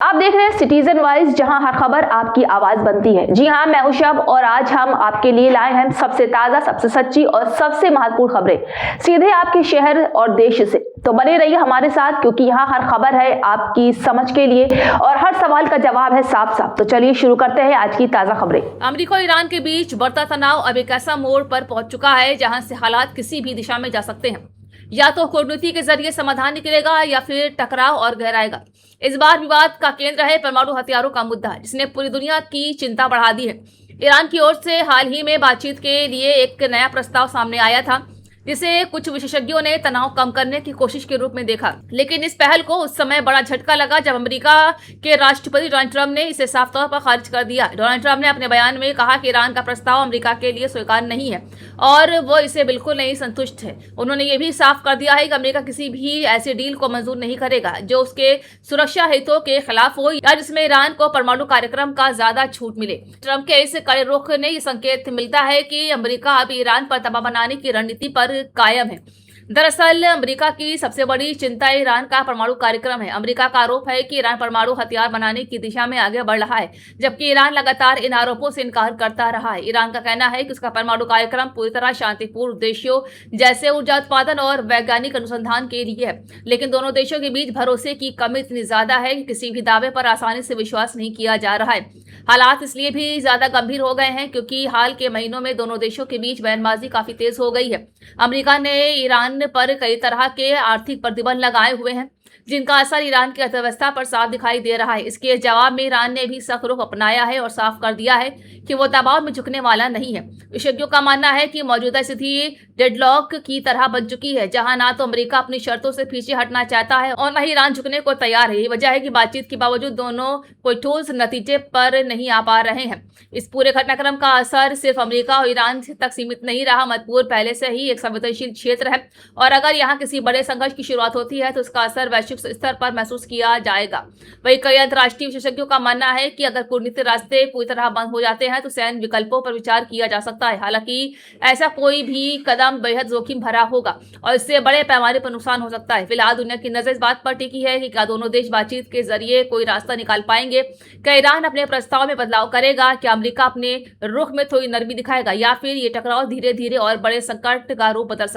आप देख रहे हैं सिटीजन वाइज, जहां हर खबर आपकी आवाज बनती है। जी हां, मैं हूं शब और आज हम आपके लिए लाए हैं सबसे ताजा, सबसे सच्ची और सबसे महत्वपूर्ण खबरें सीधे आपके शहर और देश से। तो बने रहिए हमारे साथ, क्योंकि यहाँ हर खबर है आपकी समझ के लिए और हर सवाल का जवाब है साफ साफ। तो चलिए शुरू करते हैं आज की ताजा खबरें। अमेरिका और ईरान के बीच बढ़ता तनाव अब एक ऐसा मोड़ पर पहुंच चुका है जहां से हालात किसी भी दिशा में जा सकते हैं। या तो कूटनीति के जरिए समाधान निकलेगा या फिर टकराव और गहराएगा। इस बार विवाद का केंद्र है परमाणु हथियारों का मुद्दा, जिसने पूरी दुनिया की चिंता बढ़ा दी है। ईरान की ओर से हाल ही में बातचीत के लिए एक नया प्रस्ताव सामने आया था, जिसे कुछ विशेषज्ञों ने तनाव कम करने की कोशिश के रूप में देखा। लेकिन इस पहल को उस समय बड़ा झटका लगा जब अमेरिका के राष्ट्रपति डोनाल्ड ट्रंप ने इसे साफ तौर पर खारिज कर दिया। डोनाल्ड ट्रंप ने अपने बयान में कहा कि ईरान का प्रस्ताव अमेरिका के लिए स्वीकार्य नहीं है और वो इसे बिल्कुल नहीं संतुष्ट है। उन्होंने ये भी साफ कर दिया है कि अमेरिका किसी भी ऐसे डील को मंजूर नहीं करेगा जो उसके सुरक्षा हितों के खिलाफ हो या जिसमें ईरान को परमाणु कार्यक्रम का ज्यादा छूट मिले। ट्रंप के इस कड़े रुख ने ये संकेत मिलता है कि अमेरिका अब ईरान पर दबाव बनाने की रणनीति पर कायम है। दरअसल अमेरिका की सबसे बड़ी चिंता ईरान का परमाणु कार्यक्रम है। अमेरिका का आरोप है कि ईरान परमाणु हथियार बनाने की दिशा में आगे बढ़ रहा है, जबकि ईरान लगातार इन आरोपों से इनकार करता रहा है। ईरान का कहना है कि उसका परमाणु कार्यक्रम पूरी तरह शांतिपूर्ण उद्देश्यों जैसे ऊर्जा उत्पादन और वैज्ञानिक अनुसंधान के लिए है, लेकिन दोनों देशों के बीच भरोसे की कमी इतनी ज्यादा है कि किसी भी दावे पर आसानी से विश्वास नहीं किया जा रहा है। हालात इसलिए भी ज्यादा गंभीर हो गए हैं क्योंकि हाल के महीनों में दोनों देशों के बीच बयानबाजी काफी तेज हो गई है। अमेरिका ने ईरान पर कई तरह के आर्थिक प्रतिबंध लगाए हुए हैं, जिनका असर ईरान की अर्थव्यवस्था पर साफ दिखाई दे रहा है। इसके जवाब में ईरान ने भी सख्त रुख अपनाया है और साफ कर दिया है कि वो दबाव में झुकने वाला नहीं है। विशेषज्ञों का मानना है कि मौजूदा स्थिति डेडलॉक की तरह बन चुकी है, जहां ना तो अमेरिका अपनी शर्तों से पीछे हटना चाहता है और न ही ईरान झुकने को तैयार है। यही वजह है कि बातचीत के बावजूद दोनों कोई ठोस नतीजे पर नहीं आ पा रहे हैं। इस पूरे घटनाक्रम का असर सिर्फ अमेरिका और ईरान तक सीमित नहीं रहा। मणिपुर पहले से ही एक संवेदनशील क्षेत्र है और अगर यहाँ किसी बड़े संघर्ष की शुरुआत होती है तो इसका असर वैश्विक स्तर पर महसूस किया जाएगा। वही कई अंतर्राष्ट्रीय विशेषज्ञों का मानना है कि अगर कूटनीतिक रास्ते पूरी तरह बंद हो जाते हैं तो सैन्य विकल्पों पर विचार किया जा सकता है। हालांकि ऐसा कोई भी कदम बेहद जोखिम भरा होगा और इससे बड़े पैमाने पर नुकसान हो सकता है। फिलहाल दुनिया की नजर इस बात पर टिकी है कि क्या दोनों देश बातचीत के जरिए कोई रास्ता निकाल पाएंगे। क्या ईरान अपने प्रस्ताव में बदलाव करेगा, क्या अमेरिका अपने रुख में थोड़ी नरमी दिखाएगा, या फिर ये टकराव धीरे धीरे और बड़े संकट का रूप बदल